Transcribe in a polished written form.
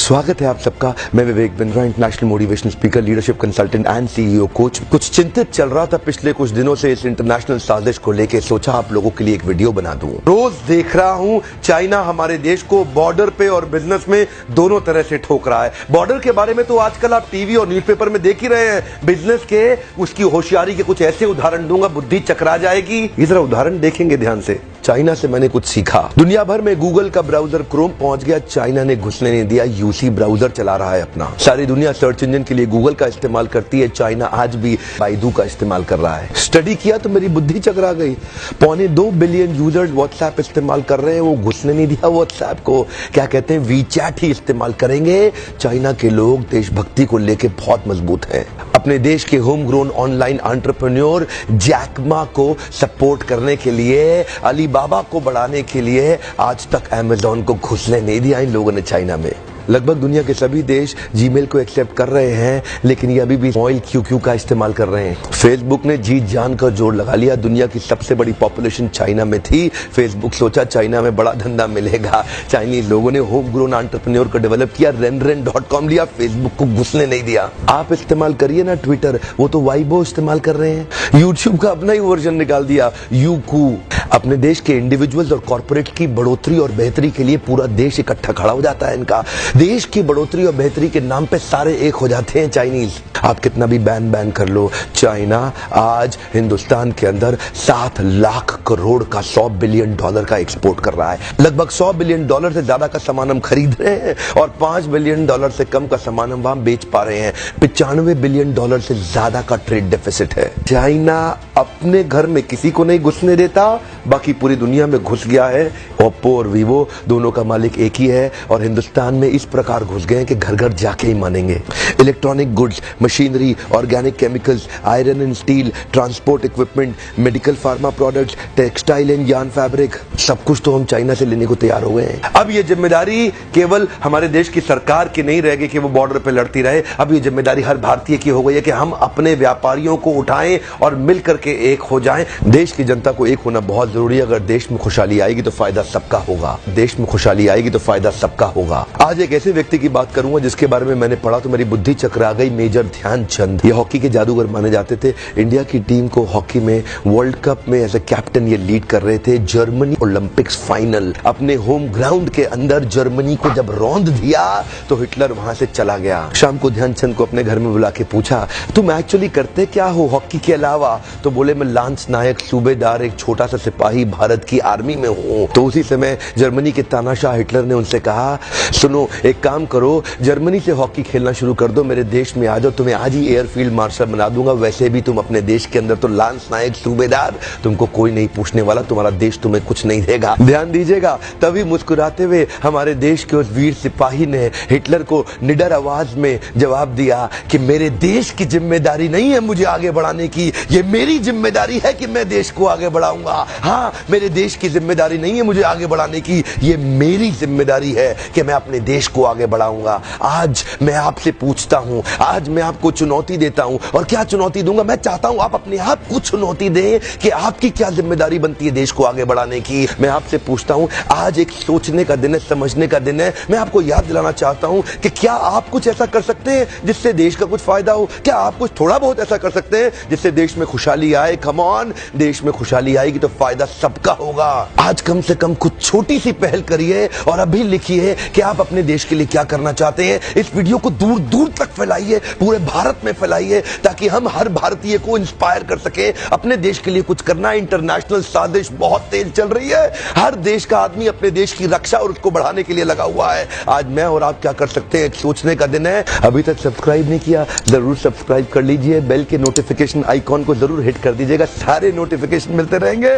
स्वागत है आप सबका। मैं Vivek Bindra, international motivational speaker, leadership consultant and CEO coach. कुछ चिंतित चल रहा था पिछले कुछ दिनों से इस इंटरनेशनल साजिश को लेके, सोचा आप लोगों के लिए एक वीडियो बना दूं। रोज देख रहा हूं चाइना हमारे देश को बॉर्डर पे और बिजनेस में दोनों तरह से ठोक रहा है। बॉर्डर के बारे में तो आजकल आप टीवी और न्यूज़पेपर में देख ही रहे हैं। बिजनेस के उसकी होशियारी के कुछ ऐसे उदाहरण दूंगा, बुद्धि चकरा जाएगी। इस तरह उदाहरण देखेंगे ध्यान से। चाइना से मैंने कुछ सीखा। दुनिया भर में गूगल का ब्राउजर क्रोम पहुंच गया, चाइना ने घुसने नहीं दिया। यूसी ब्राउजर चला रहा है अपना। सारी दुनिया सर्च इंजन के लिए गूगल का इस्तेमाल करती है, चाइना आज भी बाइडू का इस्तेमाल कर रहा है। स्टडी किया तो मेरी बुद्धि चकरा गई। 2.25 बिलियन यूजर्स व्हाट्सएप इस्तेमाल कर रहे हैं, वो घुसने नहीं दिया व्हाट्सएप को। क्या कहते हैं, वीचैट ही इस्तेमाल करेंगे। चाइना के लोग देशभक्ति को लेकर बहुत मजबूत हैं। अपने देश के home grown online entrepreneur Jack Ma को सपोर्ट करने के लिए, अलीबाबा को बढ़ाने के लिए आज तक अमेज़न को घुसने नहीं दिया इन लोगों ने चाइना में। लगभग दुनिया के सभी देश जीमेल को एक्सेप्ट कर रहे हैं, लेकिन ये अभी भी ऑयल क्यू का इस्तेमाल कर रहे हैं। फेसबुक ने जी जान का जोर लगा लिया। दुनिया की सबसे बड़ी पॉपुलेशन चाइना में थी। फेसबुक सोचा चाइना में बड़ा धंधा मिलेगा। चाइनीज लोगों ने होम ग्रोन एंटरप्रेन्योर को डेवलप किया, renren.com लिया, फेसबुक को घुसने नहीं दिया। आप इस्तेमाल करिए ना ट्विटर, वो तो वाइबो इस्तेमाल कर रहे हैं। यूट्यूब का अपना ही वर्जन निकाल दिया, यूकू। अपने देश के इंडिविजुअल्स और कॉर्पोरेट की बढ़ोतरी और बेहतरी के लिए पूरा देश इकट्ठा खड़ा हो जाता है इनका। देश की बढ़ोतरी और बेहतरी के नाम पे सारे एक हो जाते हैं चाइनीज। आप कितना भी बैन कर लो, चाइना आज हिंदुस्तान के अंदर 7 लाख करोड़ का $100 बिलियन का एक्सपोर्ट कर रहा है। लगभग $100 बिलियन से ज्यादा का सामान हम खरीद रहे हैं और $5 बिलियन से कम का सामान हम वहां बेच पा रहे हैं। $95 बिलियन से ज्यादा का ट्रेड डेफिसिट है। चाइना अपने घर में किसी को नहीं घुसने देता, बाकी पूरी दुनिया में घुस गया है। ओप्पो और वीवो दोनों का मालिक एक ही है और हिंदुस्तान में इस प्रकार घुस गए हैं कि घर घर जाके ही मानेंगे। Electronic goods, machinery, organic chemicals, iron and steel, transport equipment, medical pharma products, textile and yarn fabric, सब कुछ तो हम चाइना से लेने को तैयार हो गए हैं। अब ये जिम्मेदारी केवल हमारे देश की सरकार की नहीं रहेगी कि वो बॉर्डर पे लड़ती रहे। अब ये जिम्मेदारी हर भारतीय की हो गई है कि हम अपने व्यापारियों को उठाएं और मिल करके एक हो जाएं। देश की जनता को एक होना बहुत जरूरी है। अगर देश में खुशहाली आएगी तो फायदा सबका होगा। देश में खुशहाली आएगी तो फायदा सबका होगा। आज एक ऐसे व्यक्ति की बात करूंगा जिसके बारे में मैंने पढ़ा तो मेरी बुद्धि चकरा गई। मेजर ध्यानचंद, ये हॉकी के जादूगर माने जाते थे। इंडिया की टीम को हॉकी में वर्ल्ड कप में एज ए कैप्टन ये लीड कर रहे थे। जर्मनी ओलंपिक्स फाइनल अपने होम ग्राउंड के अंदर जर्मनी को जब रौंद दिया तो हिटलर वहां से चला गया। शाम को ध्यानचंद को अपने घर में बुला के पूछा, तुम एक्चुअली करते क्या हो हॉकी के अलावा? तो बोले, मैं लांस नायक, सूबेदार, एक छोटा सा सिपाही भारत की आर्मी में हूं। तो उसी समय जर्मनी के तानाशाह हिटलर ने उनसे कहा, सुनो एक काम करो, जर्मनी से हॉकी खेलना शुरू कर दो, मेरे देश में आ जाओ, तुम्हें आज ही एयरफील्ड मार्शल बना दूंगा। वैसे भी तुम अपने देश के अंदर तो लांस नायक, सूबेदार, तुमको कोई नहीं पूछने वाला, तुम्हारा देश तुम्हें कुछ नहीं देगा। ध्यान दीजिएगा, तभी मुस्कुराते हुए हमारे देश के उस वीर सिपाही ने हिटलर को निडर आवाज में जवाब दिया कि मेरे देश की जिम्मेदारी नहीं है मुझे आगे बढ़ाने की, ये मेरी जिम्मेदारी है कि मैं देश को आगे बढ़ाऊंगा। हाँ, मेरे देश की जिम्मेदारी नहीं है मुझे आगे बढ़ाने की, ये मेरी जिम्मेदारी है कि मैं अपने देश को आगे बढ़ाऊंगा। आज मैं आपसे पूछता हूं, आज मैं आपको चुनौती देता हूं। और क्या चुनौती दूंगा? मैं चाहता हूं आप अपने आप को चुनौती दें कि आपकी क्या जिम्मेदारी बनती है देश को आगे बढ़ाने की। मैं आपसे पूछता हूं, आज एक सोचने का दिन है, समझने का दिन है। मैं आपको याद दिलाना चाहता हूं कि क्या आप कुछ ऐसा कर सकते हैं जिससे देश का कुछ फायदा हो? क्या आप कुछ थोड़ा बहुत ऐसा कर सकते हैं जिससे देश में खुशहाली आए? कम ऑन, देश में खुशहाली आएगी तो फायदा सबका होगा। आज कम से कम कुछ छोटी सी पहल करिए और अभी लिखिए कि आप अपने देश के लिए क्या करना चाहते हैं। इस वीडियो को दूर दूर तक फैलाइए, पूरे भारत में फैलाइए, ताकि हम हर भारतीय को इंस्पायर कर सके अपने देश के लिए कुछ करना। इंटरनेशनल साजिश बहुत तेज चल रही है। हर देश का आदमी अपने देश की रक्षा और उसको बढ़ाने के लिए लगा हुआ है। आज मैं और आप क्या कर सकते हैं, सोचने का दिन है। अभी तक सब्सक्राइब नहीं किया, जरूर सब्सक्राइब कर लीजिए। बेल के नोटिफिकेशन आइकॉन को जरूर हिट कर दीजिएगा, सारे नोटिफिकेशन मिलते रहेंगे।